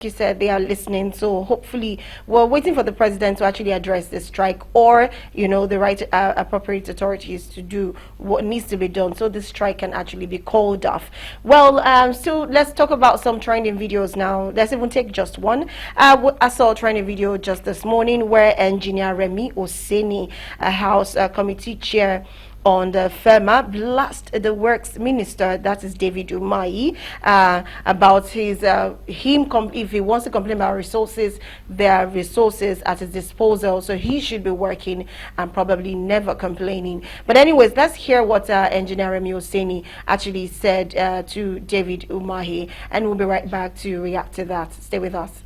You said they are listening, so hopefully we're waiting for the president to actually address the strike, or the right appropriate authorities to do what needs to be done so the strike can actually be called off. Well, so let's talk about some trending videos now. Let's even take just one. I saw a trending video just this morning where engineer Remi Oseni, a house committee chair on the FEMA, blast the works minister, that is David Umahi, about his if he wants to complain about resources, there are resources at his disposal, so he should be working and probably never complaining. But anyways, let's hear what engineer Remi Oseni actually said to David Umahi, and we'll be right back to react to that. Stay with us.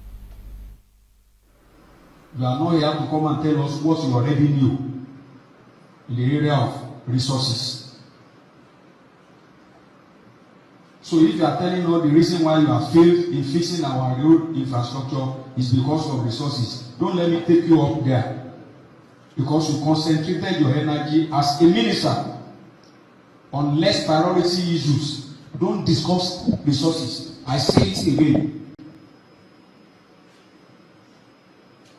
You are not here to come and tell us what you already knew in the area of resources. So if you are telling us the reason why you have failed in fixing our road infrastructure is because of resources, don't let me take you up there, because you concentrated your energy as a minister on less priority issues. Don't discuss resources. I say it again.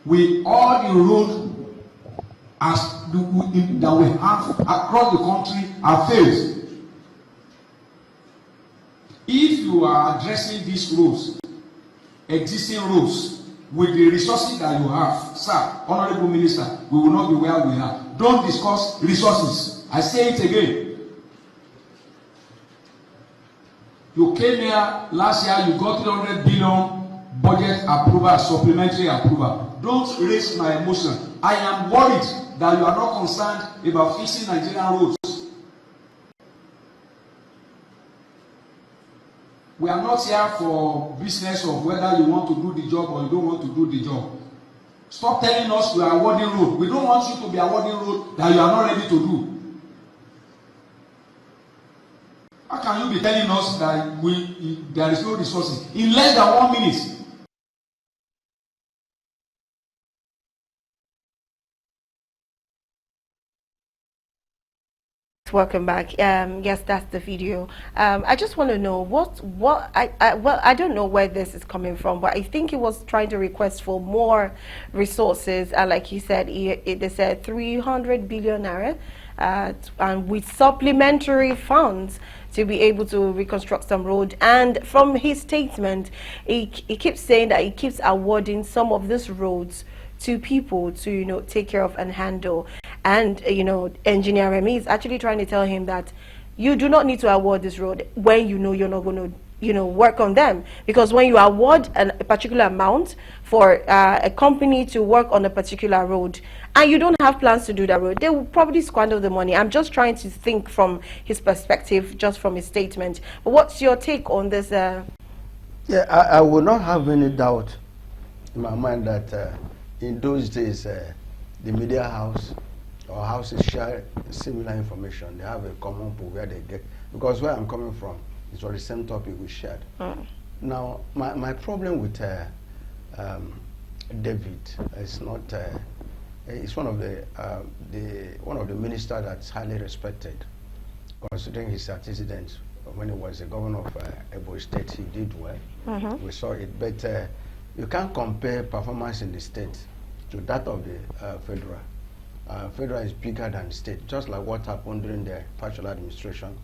With all the road that we have across the country are failed. If you are addressing these roads, existing roads, with the resources that you have, sir, honorable minister, we will not be where we are. Don't discuss resources. I say it again. You came here last year, you got 300 billion budget approval, supplementary approval. Don't raise my emotion. I am worried that you are not concerned about fixing Nigerian roads. We are not here for business of whether you want to do the job or you don't want to do the job. Stop telling us we are awarding road. We don't want you to be awarding road that you are not ready to do. How can you be telling us that there is no resources in less than 1 minute? Welcome back. Yes, that's the video. I just want to know well, I don't know where this is coming from, but I think he was trying to request for more resources. Like he said, they said 300 billion naira, and with supplementary funds to be able to reconstruct some road. And from his statement, he keeps saying that he keeps awarding some of these roads to people to take care of and handle. And engineer Remi is actually trying to tell him that you do not need to award this road when you're not going to work on them, because when you award a particular amount for a company to work on a particular road and you don't have plans to do that road, they will probably squander the money. I'm just trying to think from his perspective, just from his statement. But what's your take on this? Yeah, I will not have any doubt in my mind that in those days the media house or houses share similar information. They have a common pool where they get, because where I'm coming from is for the same topic we shared. Now, my problem with David is not. It's one of the ministers that's highly respected, considering his antecedents. When he was the governor of Ebonyi State, he did well. We saw it, but you can't compare performance in the state to that of the federal. Federal is bigger than state, just like what happened during the Fashola administration.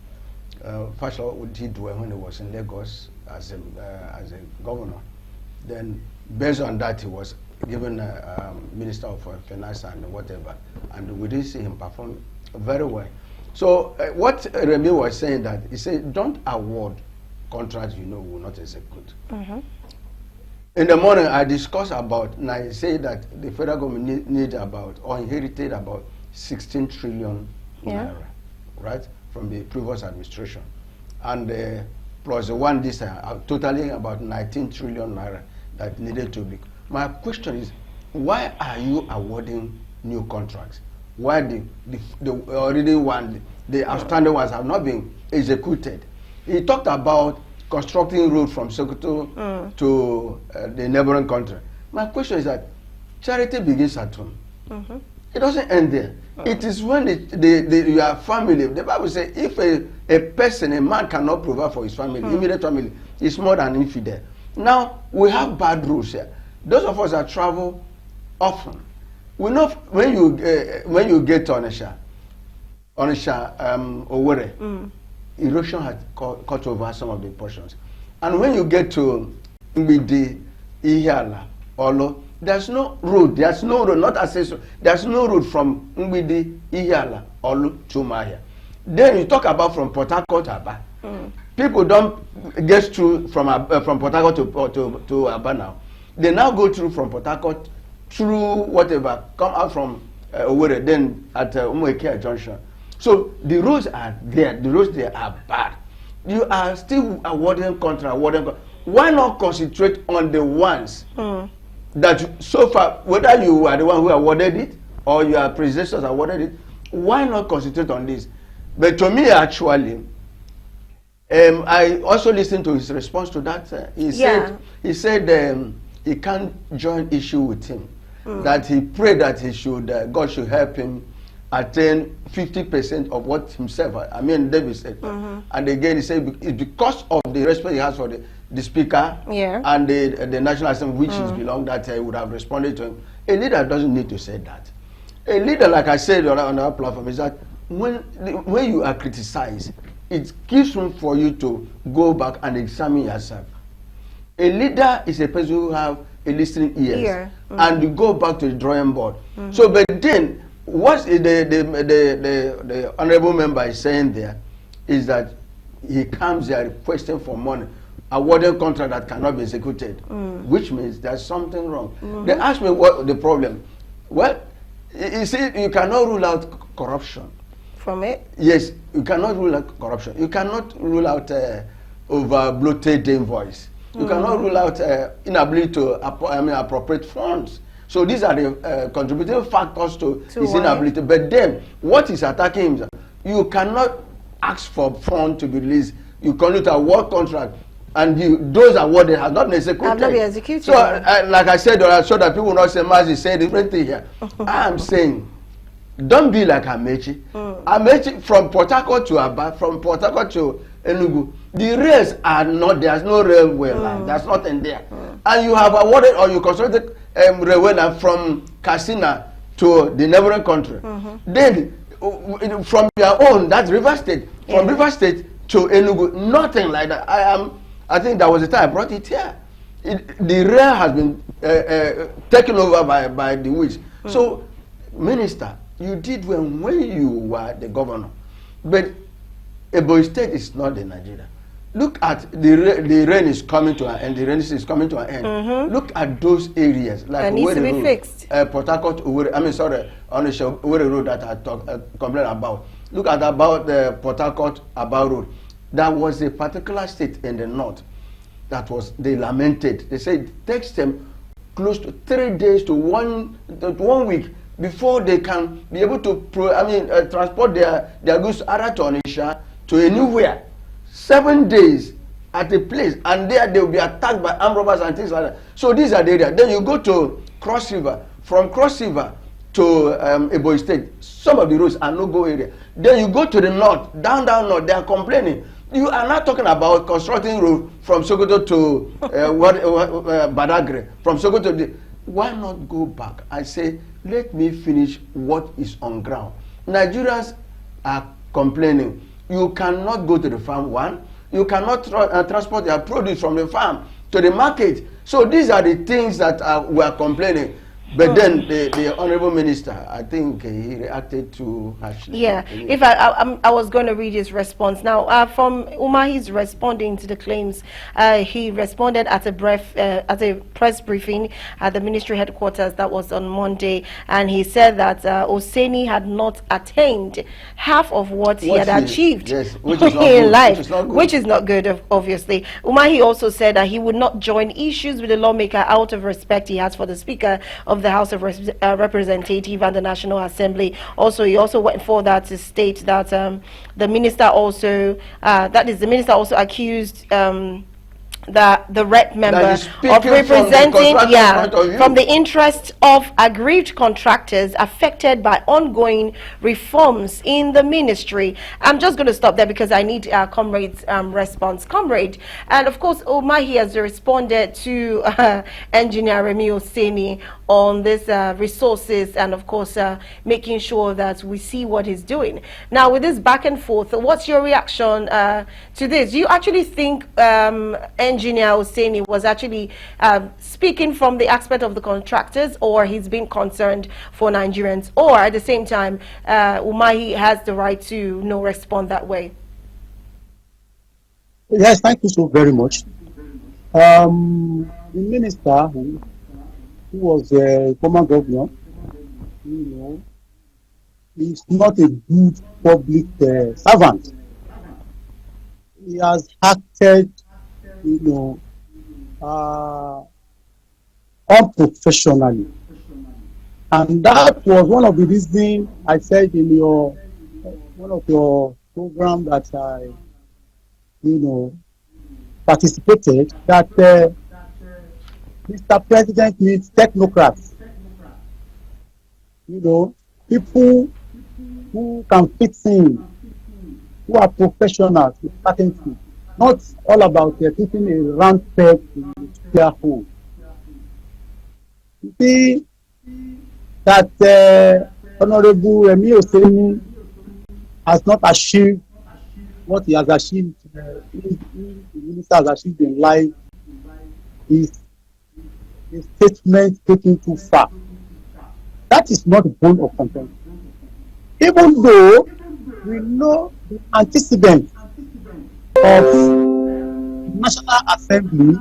Fashola did well when he was in Lagos as a governor. Then, based on that, he was given Minister of Finance and whatever, and we didn't see him perform very well. So, what Remi was saying, that he said, don't award contracts you know will not execute. In the morning, I discussed about, and I say that the federal government need about, or inherited about 16 trillion naira, right, from the previous administration. And plus the one this time, totaling about 19 trillion naira that needed to be. My question is, why are you awarding new contracts? Why the already one, the outstanding ones have not been executed? He talked about constructing road from Sokoto to the neighboring country. My question is that charity begins at home. It doesn't end there. It is when your family, the Bible says, if a person, a man cannot provide for his family, immediate family, is more than infidel. Now we have bad roads here. Those of us that travel often, we know when you get to Onitsha, Owerri, erosion has cut over some of the portions, and when you get to Mbidi, Ihiala, Olo, there's no road. There's no road, not access. There's no road from Mbidi, Ihiala, Olo to Umahi. Then you talk about from Port Harcourt to Aba. People don't get through from Port Harcourt to Aba now. They now go through from Port Harcourt through whatever, come out from Owerri, then at Umahi Junction. So the roads are there. The roads there are bad. You are still awarding contract. Why not concentrate on the ones that so far, whether you are the one who awarded it or your predecessors awarded it, why not concentrate on this? But to me, actually, I also listened to his response to that. He said he can't join issue with him. That he prayed that he should God should help him attain 50% of what himself, David said. And again, he said it's because of the respect he has for the speaker and the National Assembly, which is belong, that he would have responded to him. A leader doesn't need to say that. A leader, like I said on our platform, is that when you are criticized, it gives room for you to go back and examine yourself. A leader is a person who have a listening ears and you go back to the drawing board. So, but then what the honorable member is saying there is that he comes there requesting for money, awarding contract that cannot be executed, which means there's something wrong. They asked me what the problem. Well, you see, you cannot rule out corruption. From it? Yes, you cannot rule out corruption. You cannot rule out over bloated invoice. You cannot rule out inability to appropriate funds. So these are the contributing factors to his inability. But then, what is attacking him? You cannot ask for funds to be released. You cannot award contract, and those awarded have not been executed. Have not been executed. So, like I said, so that people will not say, Mazi said different thing here. I am saying, don't be like Amechi. Amechi, from Port Harcourt to Aba, from Port Harcourt to Enugu, the rails are not, there's no railway line, there's nothing there. And you have awarded or you constructed railway line from Katsina to the neighboring country. Then, from your own, that's River State, from River State to Enugu, nothing like that. I think that was the time I brought it here. The rail has been taken over by the witch. So, Minister, you did when you were the governor, but Ebonyi State is not in Nigeria. Look at the rain is coming to an end. The rain is coming to an end. Look at those areas like that needs to be fixed. Port Harcourt, Onitsha Owerri Road that I complained about. Look at about the Port Harcourt Aba Road. That was a particular state in the north that was they lamented. They said it takes them close to 3 days to 1 week before they can be able to transport their goods either to Onitsha to anywhere. 7 days at a place, and there they will be attacked by armed robbers and things like that. So these are the areas. Then you go to Cross River. From Cross River to Ebonyi State, some of the roads are no-go area. Then you go to the north, down north, they are complaining. You are not talking about constructing road from Sokoto to Badagry. From Sokoto to why not go back and say, let me finish what is on ground. Nigerians are complaining. You cannot go to the farm, one. You cannot transport your produce from the farm to the market. So these are the things that we are complaining. But then the honorable minister, I think he reacted too harshly. Yeah, if I was going to read his response now. From Umahi's responding to the claims, he responded at a press briefing at the ministry headquarters that was on Monday, and he said that Oseni had not attained half of what he had achieved in life, which is not good, obviously. Umahi also said that he would not join issues with the lawmaker out of respect he has for the Speaker of the House of Representatives and the National Assembly. Also, he also went for that to state that the minister also accused the rep member That is of speaking from the representing, contractor's point of view. from the interests of aggrieved contractors affected by ongoing reforms in the ministry. I'm just going to stop there because I need comrade's response. Comrade, and of course Umahi has responded to engineer Remi Oseni on this resources, and of course making sure that we see what he's doing. Now with this back and forth, what's your reaction to this? Do you actually think engineer Oseni was actually speaking from the aspect of the contractors, or he's been concerned for Nigerians, or at the same time Umahi has the right to respond that way? Yes, thank you so very much. The minister who was a former governor, is not a good public servant. He has acted, unprofessionally, and that was one of the reasons I said in one of your program that I, participated, that Mr. President needs technocrats. People who can fit in, who are professionals with certain things, not all about keeping a round peg in a square hole. You see that Honorable Remi Oseni has not achieved what he has achieved, the minister has achieved in life, is a statement taken too far. That is not a bone of contention. Even though we know the antecedents of National Assembly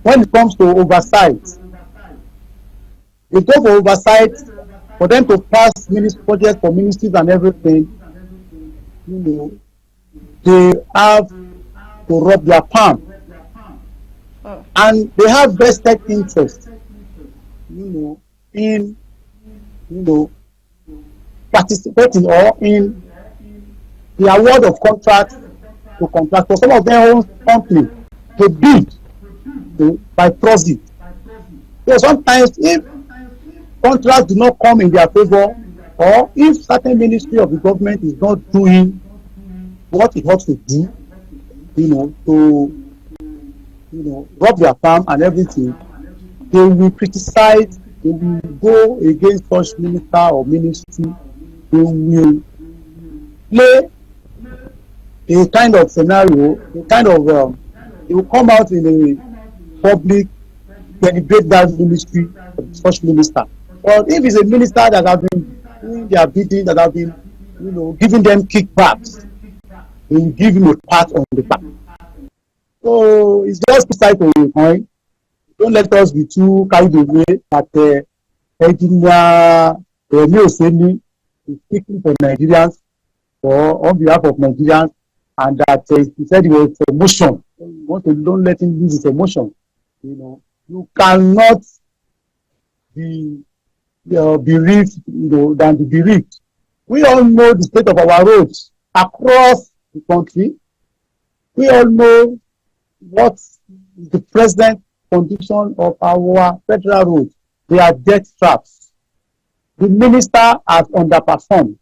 when it comes to oversight. They go for oversight for them to pass budgets for ministries and everything. They have to rub their palm, and they have vested interest, in participating or in the award of contracts to contractors. Some of their own company they bid by proxy. So sometimes if contracts do not come in their favor, or if certain ministry of the government is not doing what it ought to do, to rub their palm and everything, they will criticize, they will go against such minister or ministry, they will play a kind of scenario, they will come out in a public, denigrate that ministry of such minister. But if it's a minister that have been doing their bidding, that have been, giving them kickbacks, they will give him a pat on the back. So it's just two sides of the coin. Don't let us be too carried away that engineer Remi Oseni is speaking for Nigerians, or on behalf of Nigerians, and that he said it was emotion. Don't let him lose his emotion. You cannot be bereaved, than the bereaved. We all know the state of our roads across the country. We all know what is the present condition of our federal roads. They are death traps. The minister has underperformed.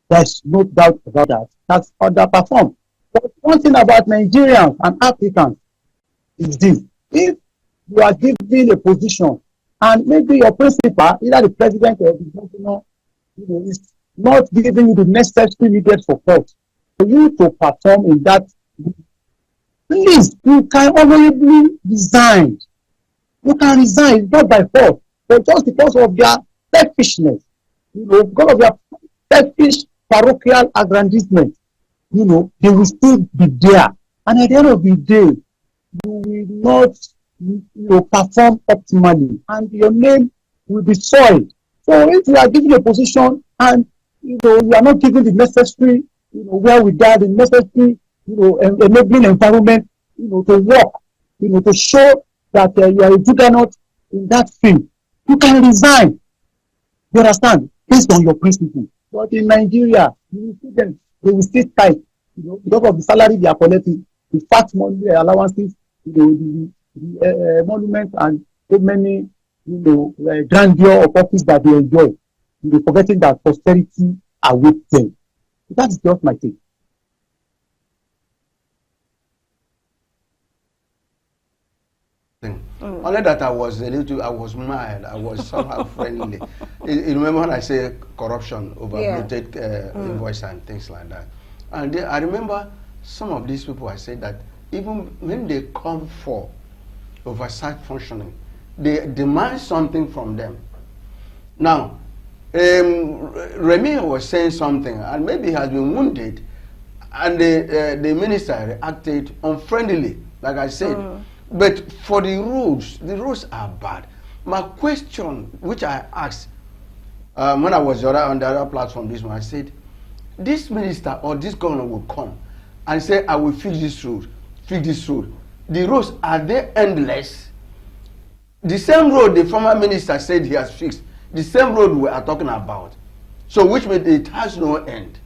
There's no doubt about that. That's underperformed. But one thing about Nigerians and Africans is this: if you are given a position and maybe your principal, either the president or the governor, is not giving you the necessary needed support for you to perform in that, please, you can honorably resign. You can resign, not by force, but just because of their selfishness, because of their selfish parochial aggrandizement, they will still be there. And at the end of the day, you will not perform optimally, and your name will be soiled. So if you are given a position and you are not given the necessary, wherewithal, the necessary, enabling environment, to work, to show that you are a juggernaut in that field, you can resign. You understand? Based on your principle. But in Nigeria, you will see them, they will stay tight, because of the salary they are collecting. the fat money allowances, the monuments and so many, grandeur of office that they enjoy. They're forgetting that prosperity awaits them. That's just my take. Only that I was mild, I was somehow friendly. You remember when I say corruption, overbloated invoice and things like that. And I remember some of these people, I said that even when they come for oversight functioning, they demand something from them. Now, Remi was saying something, and maybe he has been wounded, and the minister reacted unfriendly, like I said. But for the rules are bad. My question, which I asked when I was on the other platform this one, I said, this minister or this governor will come and say, I will fix this road, fix this road. The roads, are they endless? The same road the former minister said he has fixed, the same road we are talking about. So which means it has no end.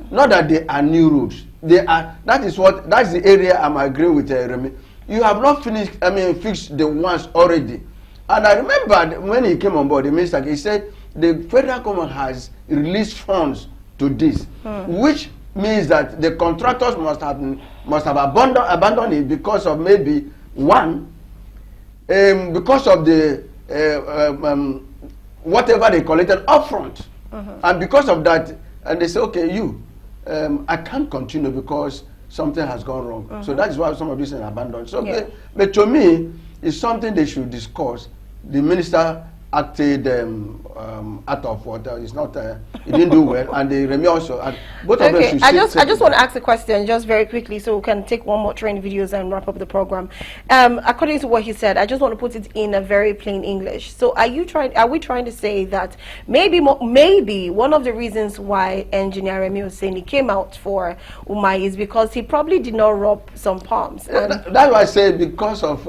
Not that they are new roads. They are. That's the area I'm agreeing with Remi. You have not fixed the ones already. And I remember when he came on board, the minister, he said the federal government has released funds to this, which means that the contractors must have abandoned it because of maybe one, because of the whatever they collected upfront, and because of that, and they say, okay, I can't continue because something has gone wrong. So that is why some of these are abandoned. So, but to me, it's something they should discuss. The minister acted out of water. It's not. He didn't do well, and the Remi also. And both of them should. I just want to ask a question just very quickly, so we can take one more training videos and wrap up the program. According to what he said, I just want to put it in a very plain English. So, are we trying to say that maybe one of the reasons why Engineer Remi Oseni came out for Umahi is because he probably did not rub some palms? That's why I said because of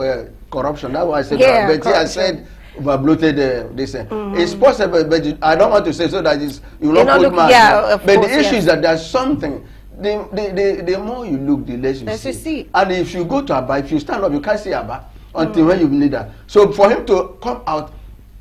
corruption. That's why I said. But he has said overbloated this. It's possible, but I don't want to say so that you will not put marks. But the issue is that there's something. The more you look, the less you see. And if you go to Aba, if you stand up, you can't see Aba until when you need that. So for him to come out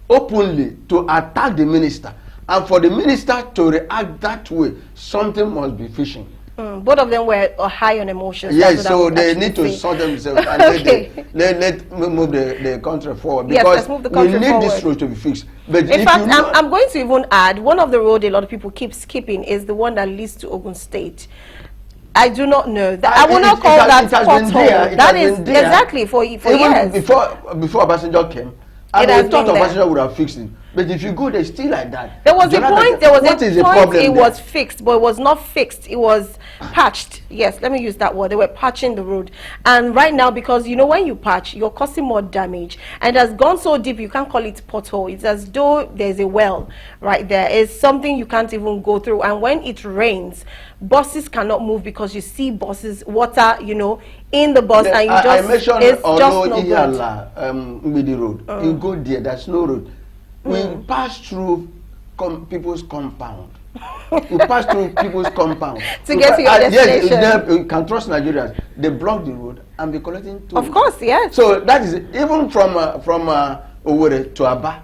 openly to attack the minister, and for the minister to react that way, something must be fishing. Both of them were high on emotions. Yes, so they need to sort themselves and let move the country forward, because we need this road to be fixed. But in fact, I'm going to even add, one of the roads a lot of people keep skipping is the one that leads to Ogun State. I do not know that. I will not call that pothole. That is exactly for years. Before Obasanjo came, and they thought Obasanjo would have fixed it. But if you go there, still like that. There was a point. It was fixed, but it was not fixed. It was patched. Yes, let me use that word. They were patching the road, and right now, because when you patch, you're causing more damage, and it has gone so deep you can't call it pothole. It's as though there's a well right there. It's something you can't even go through, and when it rains, buses cannot move because you see buses, water, in the bus, and you just it's just no good. The road. You go there. There's no road. We pass through people's compound. We pass through people's compound to get to your destination. Yes, you can trust Nigerians. They block the road and be collecting tolls. Of course, yes. So that is even from Owerri to Aba,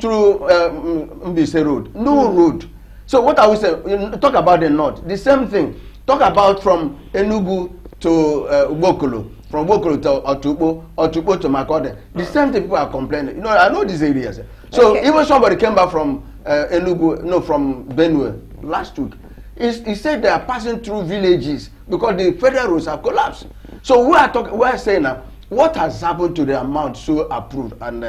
through Mbise Road, no road. So what I would say, talk about the north, the same thing. Talk about from Enugu to Bokolo. From Bokolo to Otukpo to Makode. The same thing people are complaining. I know these areas. So even somebody came back from from Benue last week. He said they are passing through villages because the federal roads have collapsed. So we are saying now, what has happened to the amount so approved? And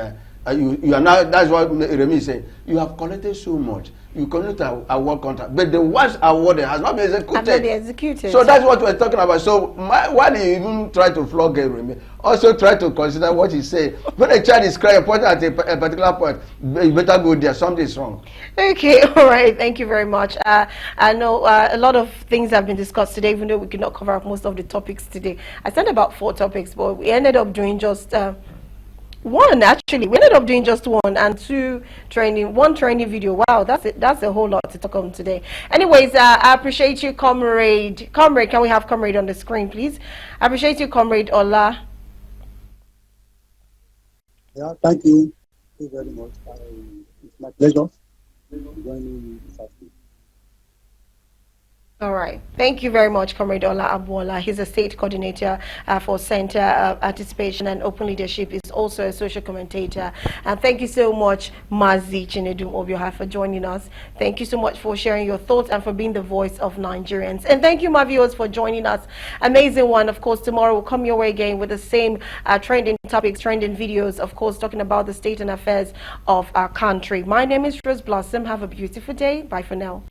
you are now, that's what Remi is saying. You have collected so much. You collect a award contract, but the ones awarded has not been executed. So that's what we're talking about. So why do you even try to flog Remi? Also try to consider what he said. When a child is crying, pointing at a particular point, you better go there. Something is wrong. Okay, all right. Thank you very much. I know a lot of things have been discussed today, even though we could not cover up most of the topics today. I sent about 4 topics, but we ended up doing just One, actually. We ended up doing just one and one training video. Wow, that's it. That's a whole lot to talk on today. Anyways, I appreciate you, comrade. Comrade, can we have comrade on the screen, please? I appreciate you, comrade Ola. Yeah, thank you. Thank you very much. It's my pleasure joining this afternoon. All right. Thank you very much, Comrade Ola Abuola. He's a state coordinator for Center Participation and Open Leadership. He's also a social commentator. And thank you so much, Mazi Chinedum Obioha, for joining us. Thank you so much for sharing your thoughts and for being the voice of Nigerians. And thank you, my viewers, for joining us. Amazing one. Of course, tomorrow we'll come your way again with the same trending topics, trending videos, of course, talking about the state and affairs of our country. My name is Rose Blossom. Have a beautiful day. Bye for now.